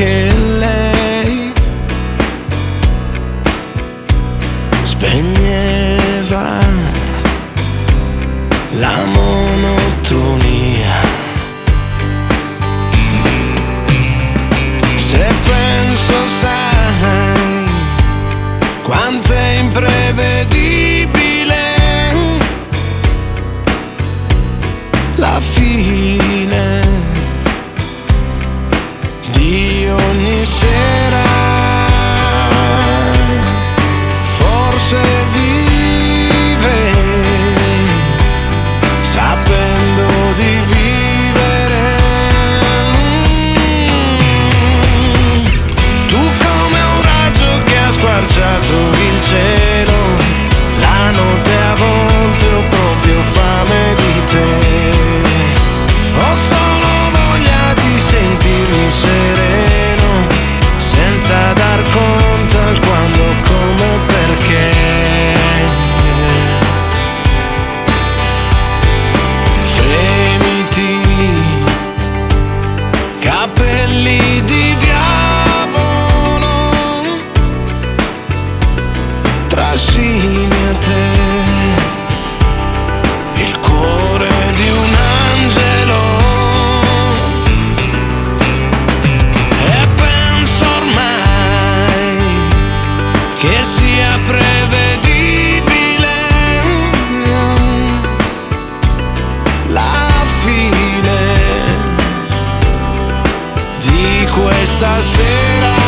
che lei spegneva la monotonia. Se penso, sai, quanto è imprevedibile la fine di ogni sera. Forse vive sapendo di vivere. Tu come un raggio che ha squarciato il cielo, la notte a volte ho proprio fame di te. Ho solo voglia di sentirmi sereno, senza dar conto al quando, come, perché. Fremiti, capelli di diavolo, trascini a te il cuore di un angelo. E penso ormai che sia prevedibile la fine di questa sera.